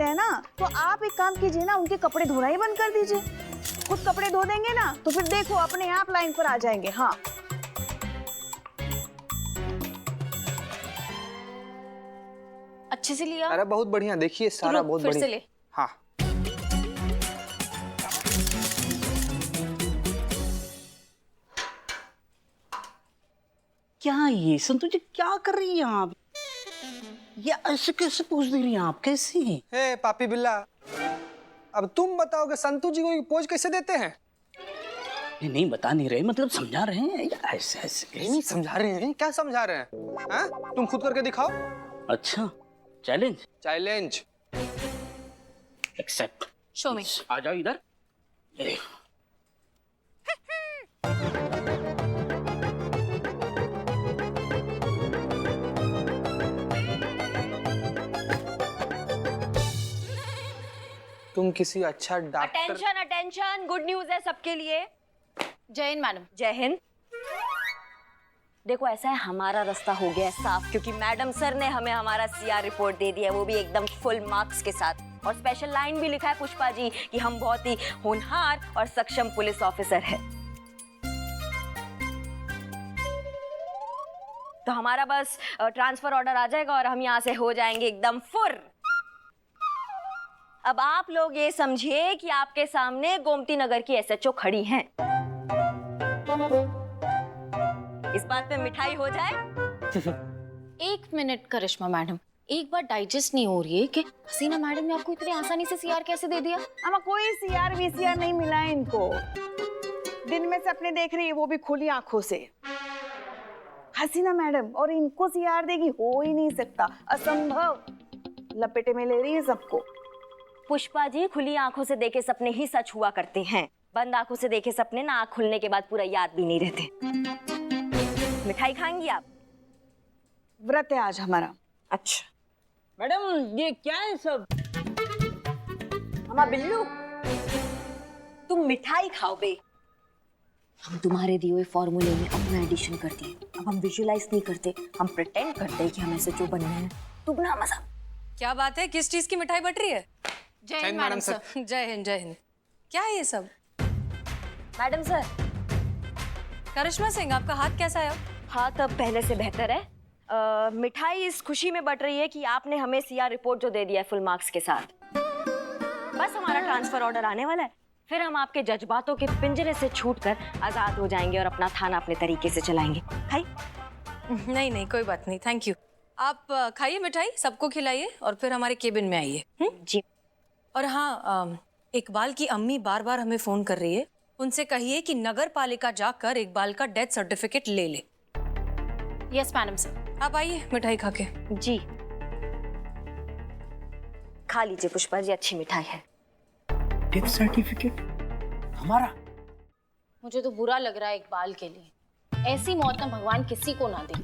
रहते हैं ना, तो आप एक काम कीजिए ना, उनके कपड़े धोना ही बंद कर दीजिए। खुद कपड़े धो देंगे ना तो फिर देखो अपने आप लाइन पर आ जाएंगे। हाँ अच्छे से लिया। अरे बहुत बढ़िया, देखिए सारा बहुत फिर बढ़िया। से ले। हाँ क्या ये संतु जी क्या कर रही हैं आप? ये ऐसे कैसे पूछ दे रही हैं आप? कैसे? हे पापी बिल्ला, अब तुम बताओ कि संतू जी को पोज कैसे देते हैं? नहीं बता नहीं रहे, मतलब समझा रहे हैं या ऐसे ऐसे कैसे? नहीं समझा रहे हैं, क्या समझा रहे हैं? हाँ? तुम खुद करके दिखाओ। अच्छा चैलेंज चैलेंज एक्सेप्ट। शो में आ जाओ इधर। ये देखो। तुम किसी अच्छा doctor. Attention attention, good news है सबके लिए। जय हिंद मैडम। जय हिंद। देखो ऐसा है, हमारा रास्ता हो गया है साफ, क्योंकि मैडम सर ने हमें हमारा सीआर रिपोर्ट दे दिया है, वो भी एकदम फुल मार्क्स के साथ। और स्पेशल लाइन भी लिखा है पुष्पा जी कि हम बहुत ही होनहार और सक्षम पुलिस ऑफिसर है। तो हमारा बस ट्रांसफर ऑर्डर आ जाएगा और हम यहाँ से हो जाएंगे एकदम फुर। अब आप लोग ये समझिए कि आपके सामने गोमती नगर की एसएचओ खड़ी हैं। इस बात पे मिठाई हो जाए। एक मिनट करिश्मा मैडम, एक बार डाइजेस्ट नहीं हो रही है कि हसीना मैडम ने आपको इतनी आसानी से सीआर कैसे दे दिया? अमा कोई सीआर वीसीआर नहीं मिला है इनको। दिन में सपने देख रही है, वो भी खुली आंखों से। हसीना मैडम और इनको सीआर देगी, हो ही नहीं सकता, असंभव। लपेटे में ले रही है सबको। पुष्पा जी, खुली आंखों से देखे सपने ही सच हुआ करते हैं, बंद आंखों से देखे सपने ना आंख खुलने के बाद पूरा याद भी नहीं रहते। मिठाई खाएंगी आप? व्रत है आज हमारा। अच्छा मैडम ये क्या है सब? अम्मा बिल्लू, तुम मिठाई खाओ बे। हम तुम्हारे दिए हुए फॉर्मूले में अपना एडिशन करते हैं। अब हम विजुअलाइज नहीं करते, हम प्रिटेंड करते हैं कि हम ऐसे जो बनने हैं। दुगना मजा। क्या बात है, किस चीज की मिठाई बट रही है? जय हिंद मैडम सर। जय हिंद जय हिंद। क्या है ये सब? Madam sir. करिश्मा सिंह, आपका हाथ कैसा है? हाथ अब पहले से बेहतर है। मिठाई इस खुशी में बट रही है कि आपने हमें सीआर रिपोर्ट जो दे दिया है फुल मार्क्स के साथ। बस हमारा ट्रांसफर ऑर्डर आने वाला है, फिर हम आपके जज्बातों के पिंजरे से छूटकर आजाद हो जाएंगे और अपना थाना अपने तरीके से चलाएंगे। खाई? नहीं नहीं कोई बात नहीं, थैंक यू। आप खाइए मिठाई, सबको खिलाइए और फिर हमारे केबिन में आइए। जी। और हाँ, इकबाल की अम्मी बार बार हमें फोन कर रही है, उनसे कहिए कि नगर पालिका जाकर इकबाल का डेथ सर्टिफिकेट ले ले। Yes madam sir. आप आइए मिठाई खा के। जी खा लीजिए पुष्पा जी, अच्छी मिठाई है। डेथ सर्टिफिकेट हमारा? मुझे तो बुरा लग रहा है इकबाल के लिए। ऐसी मौत ना भगवान किसी को ना दे।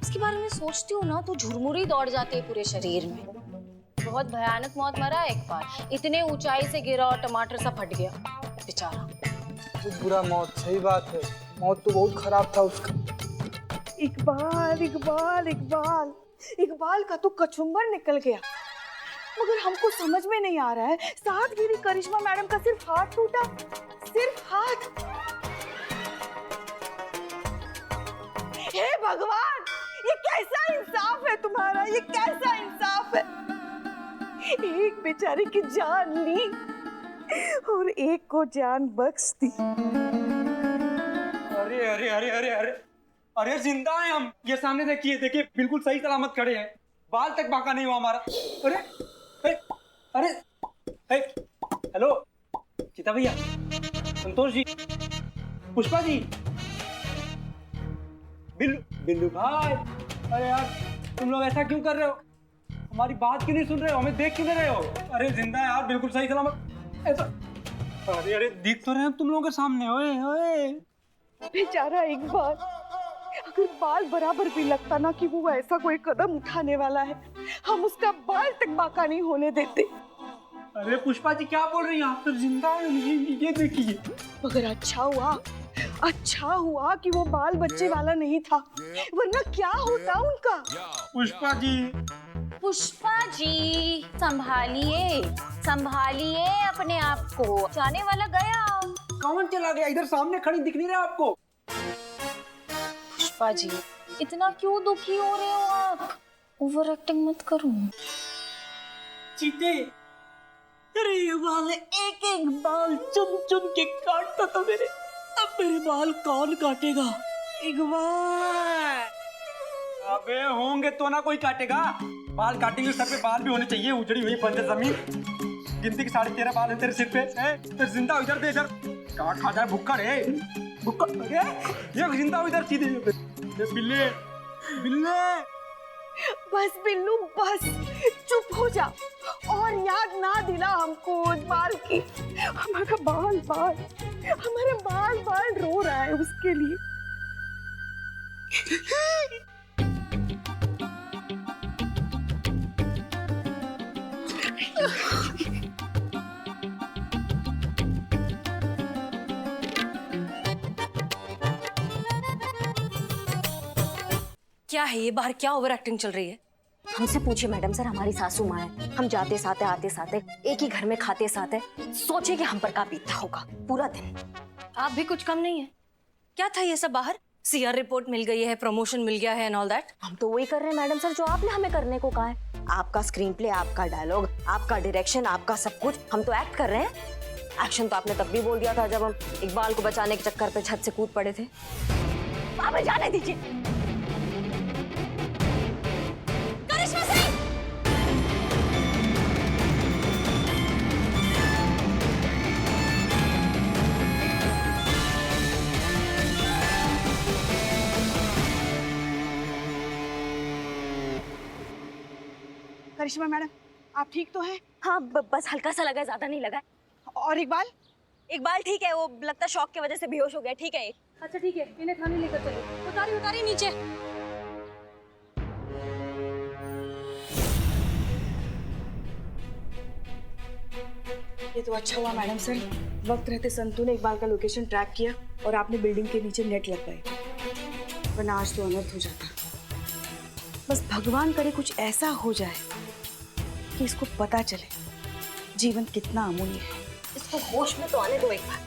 इसके बारे में सोचती हूँ ना तो झुरमुरी दौड़ जाती है पूरे शरीर में। बहुत भयानक मौत मरा है इकबाल, इतने ऊंचाई से गिरा और टमाटर सा फट गया बेचारा। बहुत बुरा मौत, सही बात है, मौत तो बहुत खराब था उसका। इकबाल इकबाल इकबाल इकबाल का तो कचुम्बर निकल गया। मगर हमको समझ में नहीं आ रहा है, साथगिरी करिश्मा मैडम का सिर्फ हाथ टूटा, सिर्फ हाथ। हे भगवान, ये कैसा इंसाफ है तुम्हारा, ये कैसा इंसाफ है। एक बेचारे की जान ली और एक को जान बख्श दी। अरे अरे अरे अरे अरे अरे जिंदा है हम। ये सामने देखिए देखिए, बिल्कुल सही सलामत खड़े हैं, बाल तक बांका नहीं हुआ हमारा। अरे अरे अरे हेलो चिता भैया, संतोष जी, पुष्पा जी, बिल्लू बिल्लू भाई। अरे यार तुम लोग ऐसा क्यों कर रहे हो? हमारी बात क्यों नहीं सुन रहे हो? हमें देख क्यों नहीं रहे हो? अरे जिंदा है यार, बिल्कुल सही सलामत। ऐसा अरे अरे दिख तो रहे हैं तुम लोगों के सामने। ओए ओए बेचारा इकबाल, अगर बाल बराबर भी लगता ना कि वो ऐसा कोई कदम उठाने वाला है, हम उसका बाल तक बाका नहीं होने देते। अरे पुष्पा जी क्या बोल रही हैं आप? तो जिंदा है, ये देखिए। मगर अच्छा हुआ कि वो बाल बच्चे वाला नहीं था, वरना क्या होता उनका। पुष्पा जी पुष्पा जी संभालिए, संभालिए अपने आप को, जाने वाला गया। कौन चला गया? इधर सामने खड़ी दिख नहीं रहा आपको? पुष्पा जी इतना क्यों दुखी हो रहे हो आप? ओवर एक्टिंग मत करो। चीते, अरे ये बाल एक एक बाल चुन चुन के काटता था मेरे। अब मेरे बाल कौन काटेगा? इकबाल। अबे होंगे तो ना कोई काटेगा। बाल काटेंगे, सर पे बाल भी होने चाहिए। उजड़ी हुई बंजर जमीन, गिनती के 13.5 बाल है तेरे सिर पे। फिर जिंदा हो इधर, दे इधर। काट खा जाए भुक्कड़ है, भुक्कड़। ये जिंदा हो इधर सीधे। बिल्ले बिल्ले। बस बिल्लू बस, चुप हो जा और याद ना दिला हमको उस बाल की। हमारा बाल बाल, हमारा बाल बाल रो रहा है उसके लिए। क्या है ये? बाहर क्या ओवर एक्टिंग चल रही है? हमसे पूछिए मैडम सर, हमारी सासू माँ है। हम जाते साथे आते साथे एक ही घर में खाते साथे। सोचिए कि हम पर क्या बीतता होगा पूरा दिन। आप भी कुछ कम नहीं है। क्या था ये सब बाहर? सीआर रिपोर्ट मिल गई है, प्रमोशन मिल गया है एंड ऑल दैट। हम तो वही कर रहे हैं मैडम सर जो आपने हमें करने को कहा है। आपका स्क्रीन प्ले, आपका डायलॉग, आपका डायरेक्शन, आपका सब कुछ, हम तो एक्ट कर रहे हैं। एक्शन तो आपने तब भी बोल दिया था जब हम इकबाल को बचाने के चक्कर पे छत से कूद पड़े थे। हमें जाने दीजिए। करिश्मा मैडम, आप ठीक तो हैं? हाँ बस हल्का सा लगा है, ज्यादा नहीं लगा है। और इकबाल? इकबाल ठीक है, वो लगता शॉक की वजह से बेहोश हो गया। ठीक है। अच्छा ठीक है, इन्हें थाने लेकर चलो। उतारिए उतारिए नीचे। ये तो अच्छा हुआ मैडम सर, वक्त रहते संतू ने इकबाल का लोकेशन ट्रैक किया और आपने बिल्डिंग के नीचे नेट लगाए, वरना आज तो अनर्थ हो जाता। बस भगवान करे कुछ ऐसा हो जाए कि इसको पता चले जीवन कितना अमूल्य है। इसको होश में तो आने दो एक बार,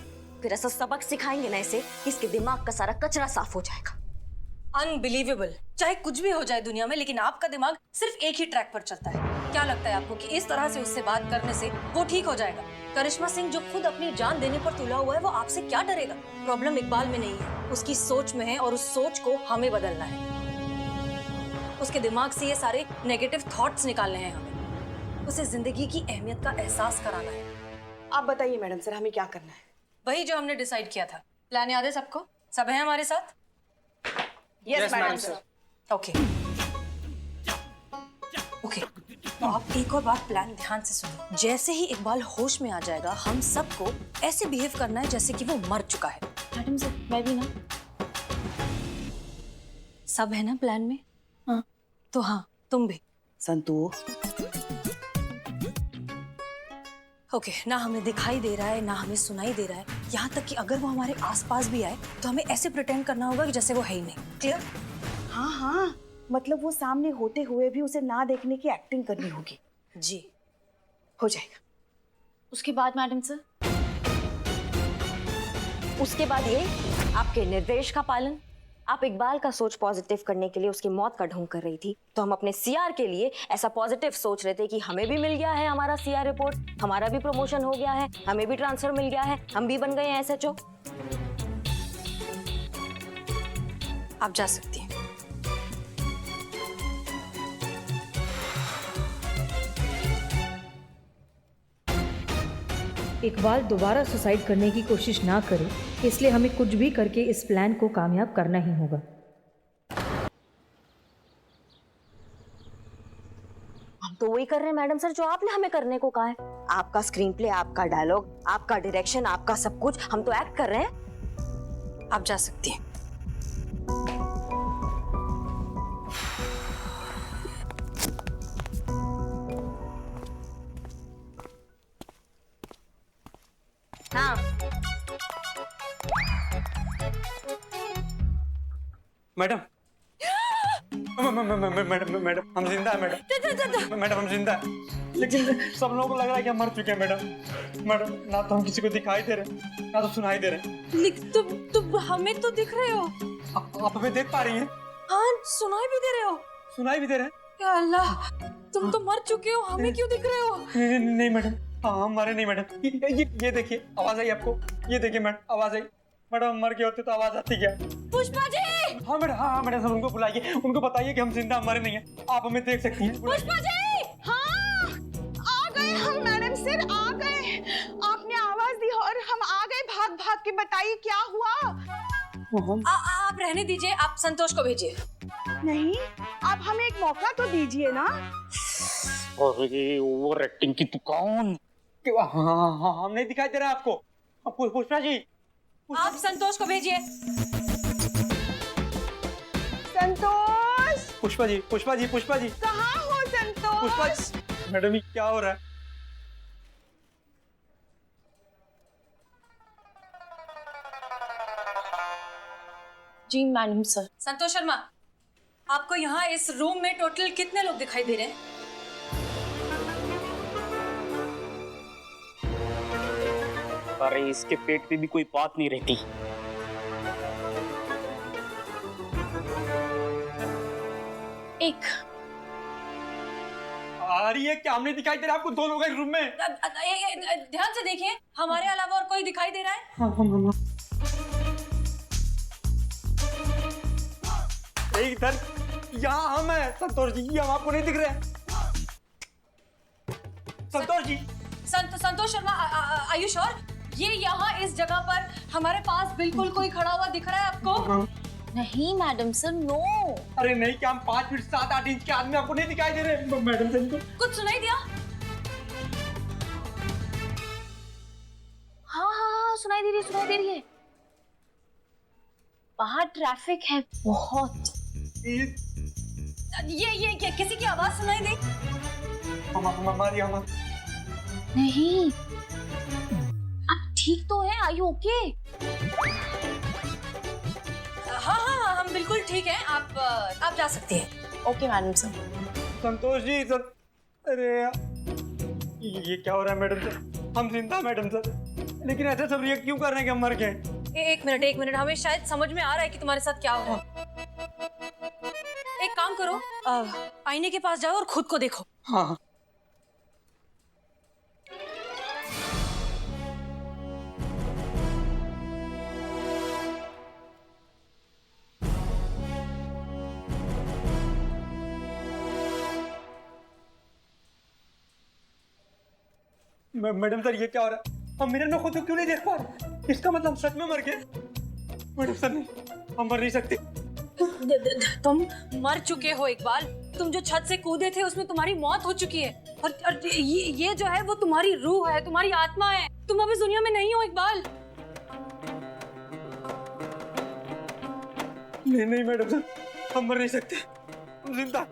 फिर ऐसा सबक सिखाएंगे ना इसे, इसके दिमाग का सारा कचरा साफ हो जाएगा। अनबिलीवेबल। चाहे कुछ भी हो जाए दुनिया में, लेकिन आपका दिमाग सिर्फ एक ही ट्रैक पर चलता है। क्या लगता है आपको कि इस तरह से उससे बात करने से वो ठीक हो जाएगा? करिश्मा सिंह जो खुद अपनी जान देने पर तुला हुआ है, वो आपसे क्या डरेगा? प्रॉब्लम इकबाल में नहीं है, उसकी सोच में है, और उस सोच को हमें बदलना है। उसके दिमाग से ये सारे नेगेटिव थॉट्स निकालने हैं हमें। उसे जिंदगी की अहमियत का एहसास कराना है। आप बताइए मैडम सर, हमें क्या करना है? वही जो हमने डिसाइड किया था। प्लान याद है सबको? सब है हमारे साथ? Yes madam sir. Okay okay, तो आप एक और बात प्लान ध्यान से सुनिए। जैसे ही इकबाल होश में आ जाएगा, हम सबको ऐसे बिहेव करना है जैसे कि वो मर चुका है। मैडम सर मैं भी ना। सब है ना प्लान में? हाँ। तो हाँ, तुम भी। संतू, ओके, ना हमें दिखाई दे रहा है ना हमें सुनाई दे रहा है। यहाँ तक कि अगर वो हमारे आसपास भी आए तो हमें ऐसे प्रिटेंड करना होगा कि जैसे वो है ही नहीं। क्लियर? हाँ हाँ, मतलब वो सामने होते हुए भी उसे ना देखने की एक्टिंग करनी होगी। जी, हो जाएगा। उसके बाद मैडम सर? उसके बाद ये आपके निर्देश का पालन। आप इकबाल का सोच पॉजिटिव करने के लिए उसकी मौत का ढोंग कर रही थी, तो हम अपने सीआर के लिए ऐसा पॉजिटिव सोच रहे थे कि हमें भी मिल गया है हमारा सीआर रिपोर्ट, हमारा भी प्रमोशन हो गया है, हमें भी ट्रांसफर मिल गया है, हम भी बन गए हैं एसएचओ। आप जा सकती हैं। इकबाल दोबारा सुसाइड करने की कोशिश ना करे, इसलिए हमें कुछ भी करके इस प्लान को कामयाब करना ही होगा। हम तो वही कर रहे हैं मैडम सर जो आपने हमें करने को कहा है। आपका स्क्रीन प्ले, आपका डायलॉग, आपका डायरेक्शन, आपका सब कुछ, हम तो एक्ट कर रहे हैं। आप जा सकती हैं। हाँ मैडम मैडम हम जिंदा है मैडम। मैडम हम जिंदा है, लेकिन सब लोगों को लग रहा है कि हम मर चुके हैं मैडम। मैडम ना तो हम किसी को दिखाई दे रहे ना तो सुनाई दे रहे। लेकिन तुम हमें तो दिख रहे हो। आप हमें देख पा रही हैं? हाँ, सुनाई भी दे रहे हो। सुनाई भी दे रहे हैं? या अल्लाह, तुम तो मर चुके हो, हमें क्यों दिख रहे हो? नहीं मैडम, हाँ हम मरे नहीं मैडम। ये देखिए आवाज आई आपको, ये देखिए मैडम आवाज आई। मैडम मर गए होते तो आवाज आती क्या? पुष्पा जी! हाँ मैडम, हाँ मैडम, सब उनको बुलाइए, उनको बताइए कि हम जिंदा मरे नहीं हैं। आप हमें देख सकती हैं। पुष्पा जी! हाँ, आ गए हम मैडम सर, आ गए। आपने आवाज दी और हम आ गए भाग भाग के। बताइए क्या हुआ? आप रहने दीजिए, आप संतोष को भेजिए। नहीं, आप हमें एक मौका तो दीजिए ना। अरे ओवर एक्टिंग की दुकान। हाँ, हम नहीं दिखाई दे रहा आपको। पुष्पा जी, आप संतोष को भेजिए। संतोष, पुष्पा जी, पुष्पा जी, पुष्पा जी, कहाँ हो संतोष? पुष्पा जी। मैडम ये क्या हो रहा है? जी मैडम सर। संतोष शर्मा, आपको यहाँ इस रूम में टोटल कितने लोग दिखाई दे रहे हैं? अरे इसके पेट पे भी कोई बात नहीं रहती। एक आ रही है क्या? हमने दिखाई दे रहा है आपको? दो लोग हैं रूम में। ध्यान से देखिए, हमारे अलावा और कोई दिखाई दे रहा है? हाँ। इधर यहाँ हम हैं संतोष जी, ये हम आपको नहीं दिख रहे हैं। Santosh ji, Santosh Sharma, are you sure? ये यहाँ इस जगह पर हमारे पास बिल्कुल कोई खड़ा हुआ दिख रहा है आपको? नहीं मैडम सर, नो। अरे नहीं, क्या हम 5 फीट 7-8 इंच के आदमी आपको नहीं दिखाई दे रहे? मैडम से इनको कुछ सुनाई दिया? हाँ, सुनाई दे रही है। बाहर ट्रैफिक है बहुत। ये किसी की आवाज सुनाई दी? हमारी नहीं, आप ठीक तो हैं? Are you okay? हाँ, हम बिल्कुल ठीक हैं। आप जा सकते हैं। Okay madam sir. Santosh ji sir, अरे ये क्या हो रहा है मैडम सर? हम जिंदा मैडम सर, लेकिन ऐसे सब रिएक्ट क्यों कर रहे हैं कि हम मर गए? एक मिनट, हमें शायद समझ में आ रहा है कि तुम्हारे साथ क्या हो रहा है। एक काम करो, आईने के पास जाओ और खुद को देखो। हाँ। मैडम सर ये क्या हो रहा है? हम मिरर में खुद को क्यों नहीं देख पा रहे? इसका मतलब सच में मर गए? मैडम सर नहीं, हम मर नहीं सकते। तुम मर चुके हो इकबाल। तुम जो छत से कूदे थे उसमें तुम्हारी मौत हो चुकी है। और ये जो है वो तुम्हारी रूह है, तुम्हारी आत्मा है। तुम अब इस दुनिया में नहीं हो इकबाल। नहीं मैडम सर, हम मर नहीं सकते, हम जिंदा।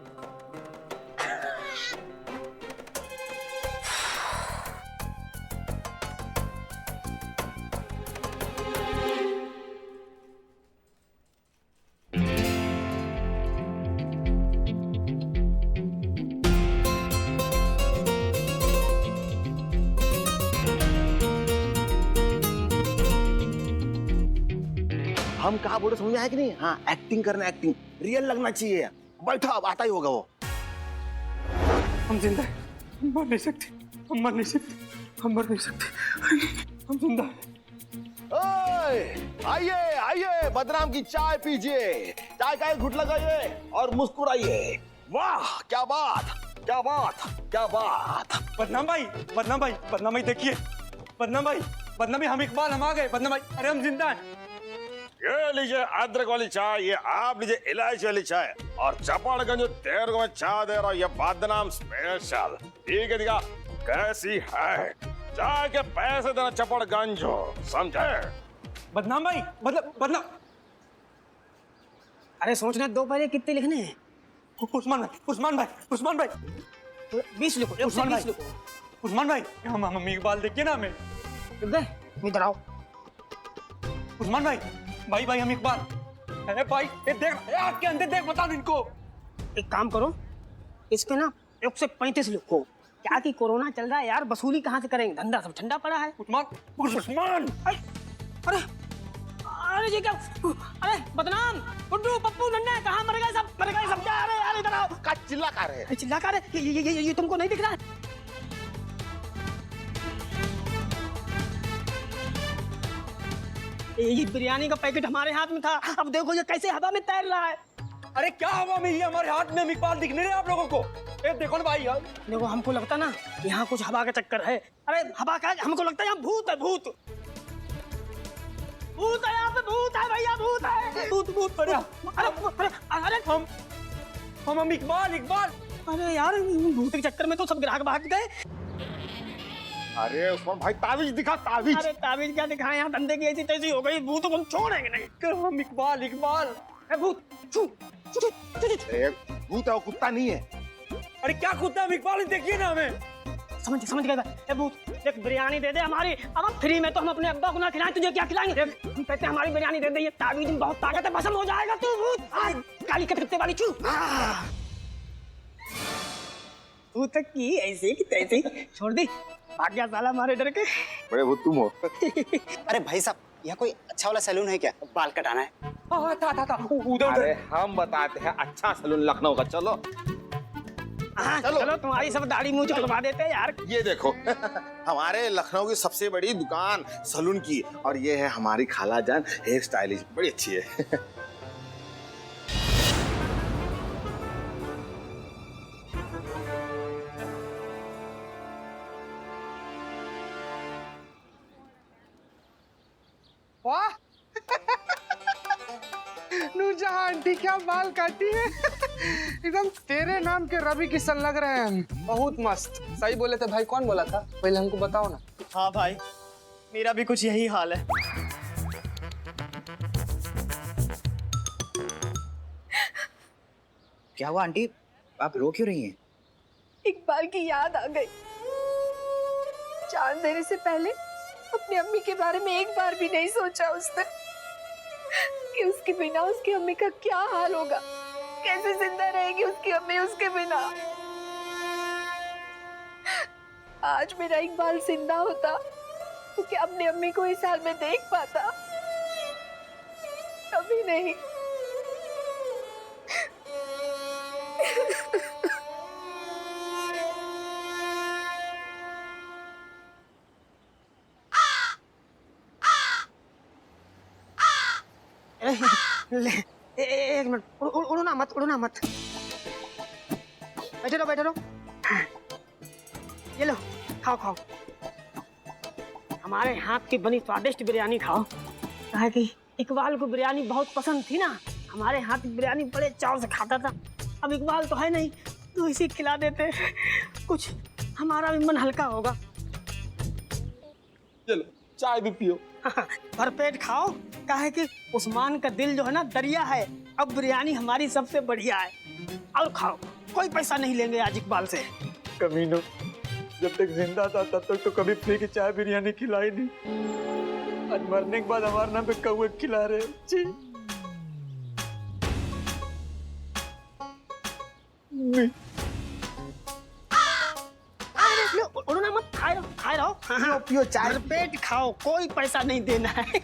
हम कहा बोले समझ में आया कि नहीं? हाँ, एक्टिंग करना, एक्टिंग रियल लगना चाहिए। बैठो, अब आता ही होगा वो। हम जिंदा हैं, हम मर नहीं सकते, हम मर नहीं सकते, हम मर नहीं सकते, हम जिंदा हैं। आइए आइए, बदनाम की चाय पीजिए, चाय का एक घुट लगाइए और मुस्कुराइए। वाह, क्या बात, क्या बात, क्या बात। बदनाम भाई देखिए, बदनाम भाई हम इकबाल, हम आ गए। बदनाम भाई, अरे हम जिंदा हैं। ये लीजिए अदरक वाली चाय, ये आप लीजिए इलायची वाली चाय, और चपाड़गंज जो 13 में चाय दे रहा हूँ, ये बदनाम स्पेशल। ठीक है, दिखा कैसी है? चाय के पैसे देना चपाड़गंज, समझे? बदनाम भाई, बदनाम। अरे सोचना दो पहले कितने लिखने हैं? उस्मान भाई, 20 लिखो, उस्मान भाई। 20 लिखो। उस्मान भाई, हम इकबाल देखिए ना हमें। इधर आओ। उस्मान भाई हम इकबाल। अरे भाई, ये देख, आँख के अंदर देख, बता इनको। एक काम करो, इस पे ना 1 से 35 लिखो। क्या कि कोरोना चल रहा है यार, वसूली कहाँ से करेंगे, धंधा सब ठंडा पड़ा है। उस्मान अरे अरे जी क्या, अरे बदनाम, गुड्डू, पप्पू, नन्हे, कहाँ मर गए सब, मर गए सब क्या? अरे यार इधर आओ। का चिल्ला कर रहे हैं? चिल्ला कर रहे, ये तुमको नहीं दिख रहा है? ये बिरयानी का पैकेट हमारे हाथ में था, अब देखो ये कैसे हवा में तैर रहा है। अरे क्या हवा में, ये हमारे हाथ में इकबाल दिख नहीं रहे आप लोगों को? ए देखो ना भाई यार, देखो हमको लगता ना यहाँ कुछ हवा का चक्कर है। अरे हवा का, हमको लगता है यहाँ भूत है, भूत भूत है, यहाँ पे भूत है भैया, भूत है, भूत भूत। अरे अरे अरे हम इकबाल। अरे यार भूत के चक्कर में तो सब ग्राहक भाग गए। अरे उस्मान भाई ताबीज दिखा, ताबीज। अरे ताबीज क्या दिखाएं, यहाँ धंधे की ऐसी तैसी हो गई, भूत को हम छोड़ेंगे नहीं। हम इकबाल। अरे भूत छू छू छू छू छू। अरे भूत है, वो कुत्ता नहीं है। अरे क्या कुत्ता, हम इकबाल, देखिए ना हमें। समझ गए। ए भूत एक बिरयानी दे दे हमारी, अब फ्री में तो हम अपने अब्बा को ना खिलाएं, तुझे क्या खिलाएंगे? हम कहते हैं हमारी बिरयानी दे दे, ये ताबीज में बहुत ताकत है, भस्म हो जाएगा तू भूत। काली कटकटे वाली चू। भूत की ऐसे की तैसे छोड़ दी, भाग गया साला हमारे डर के। बड़े भूत तुम हो। अरे भाई साहब, यहाँ कोई अच्छा वाला सैलून है क्या? बाल कटाना है। था उधर। अरे हम बताते हैं अच्छा सैलून लखनऊ का, चलो। हाँ, चलो तुम्हारी सब दाढ़ी मूंछ कटवा देते हैं यार। ये देखो हमारे लखनऊ की सबसे बड़ी दुकान सैलून की, और ये है हमारी खाला जान हेयर स्टाइलिश, बड़ी अच्छी है। वाह नूरजहां आंटी क्या बाल काटी है। एकदम तेरे नाम के रवि किशन लग रहे हैं। बहुत मस्त। सही बोले थे भाई, कौन बोला था पहले हमको बताओ ना। हाँ भाई, मेरा भी कुछ यही हाल है। क्या हुआ आंटी, आप रो क्यों रही हैं? इकबाल की याद आ गई। जान देने से पहले अपनी अम्मी के बारे में एक बार भी नहीं सोचा उसने कि उसके बिना उसकी अम्मी का क्या हाल होगा, कैसे जिंदा रहेगी उसकी अम्मी उसके बिना। आज मेरा इकबाल जिंदा होता तो क्या अपनी अम्मी को इस हाल में देख पाता? कभी नहीं। ले, एक मिनट, उड़ना मत। बैठे रहो। ये लो, खाओ। हमारे हाथ की बनी स्वादिष्ट बिरयानी खाओ। कहा कि इकबाल को बिरयानी बहुत पसंद थी ना, हमारे हाथ की बिरयानी बड़े चाव से खाता था। अब इकबाल तो है नहीं, तो इसी खिला देते, कुछ हमारा भी मन हल्का होगा। चलो चाय भी पियो। भरपेट खाओ, काहे कि उस्मान का दिल जो है ना दरिया है। अब बिरयानी हमारी सबसे बढ़िया है, और खाओ, कोई पैसा नहीं लेंगे आज इकबाल से। कमीनो, जब तक जिंदा था तब तक तो कभी फ्री की चाय बिरयानी खिलाई नहीं। आज मरने के बाद हमारे नाम पे कौवे खिला रहे। जी उड़ना मत, खाए रहो। पियो चाय, भरपेट खाओ, कोई पैसा नहीं देना है।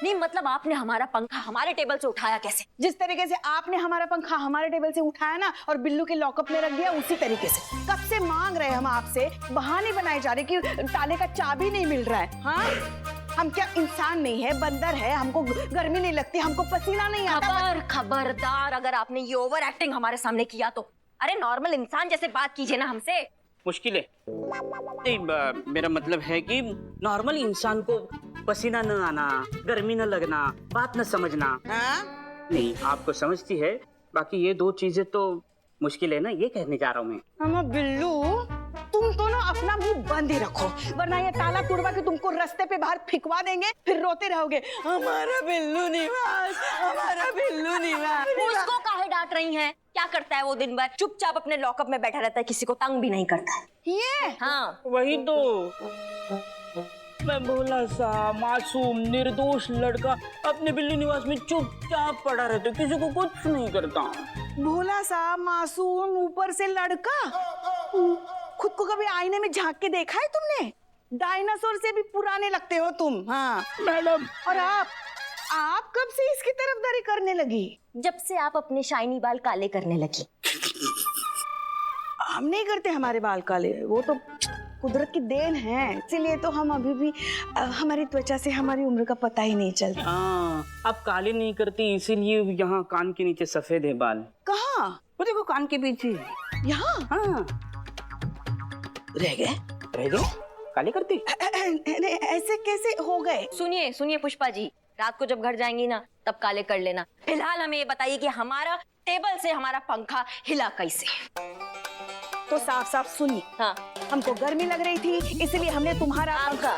नहीं मतलब आपने हमारा पंखा हमारे टेबल से उठाया कैसे? जिस तरीके से आपने हमारा पंखा हमारे टेबल से उठाया ना और बिल्लू के लॉकअप में रख दिया, उसी तरीके से। कब से मांग रहे हम आपसे, बहाने बनाए जा रहे कि ताले का चाबी नहीं मिल रहा है। हाँ, हम क्या इंसान नहीं है, बंदर है, हमको गर्मी नहीं लगती, हमको पसीना नहीं आता। खबरदार, अगर आपने ये ओवर एक्टिंग हमारे सामने किया तो, अरे नॉर्मल इंसान जैसे बात कीजिए ना हमसे। मुश्किल है नहीं, मेरा मतलब है कि नॉर्मल इंसान को पसीना न आना, गर्मी न लगना, बात न समझना। नहीं, आपको समझती है, बाकी ये 2 चीजें तो मुश्किल है ना, ये कहने जा रहा हूँ मैं। हम बिल्लू, तुम तो ना अपना मुंह बंद ही रखो, वरना ये ताला तुड़वा के तुमको रास्ते पे बाहर फिकवा देंगे, फिर रोते रहोगे, हमारा बिल्लू निवास, हमारा बिल्लू निवास। उसको काहे डांट रही हैं? क्या करता है वो दिन भर? चुपचाप अपने लॉकअप में बैठा रहता है, किसी को तंग भी नहीं करता है। ये हाँ वही तो। मैं भोला सा मासूम निर्दोष लड़का अपने बिल्ली निवास में चुपचाप पड़ा रहता, किसी को कुछ नहीं करता। भोला सा मासूम ऊपर से लड़का। खुद को कभी आईने में झांक के देखा है तुमने? डायनासोर से भी पुराने लगते हो तुम। हाँ मैडम। और आप कब से इसकी तरफदारी करने लगी? जब से आप अपने शाइनी बाल काले करने लगी। हम नहीं करते हमारे बाल काले, वो तो कुदरत की देन है, इसीलिए तो हम अभी भी हमारी त्वचा से हमारी उम्र का पता ही नहीं चलता। हाँ, आप काले नहीं करती इसीलिए यहाँ कान के नीचे सफेद है बाल। कहाँ? वो देखो कान के पीछे। यहाँ? हाँ। रह गए? काले करती? ऐसे कैसे हो गए? सुनिए पुष्पा जी, रात को जब घर जाएंगी ना तब काले कर लेना। फिलहाल हमें ये बताइए कि हमारा टेबल से हमारा पंखा हिला कैसे? तो साफ साफ सुनिए। हाँ। हमको गर्मी लग रही थी इसलिए हमने तुम्हारा पंखा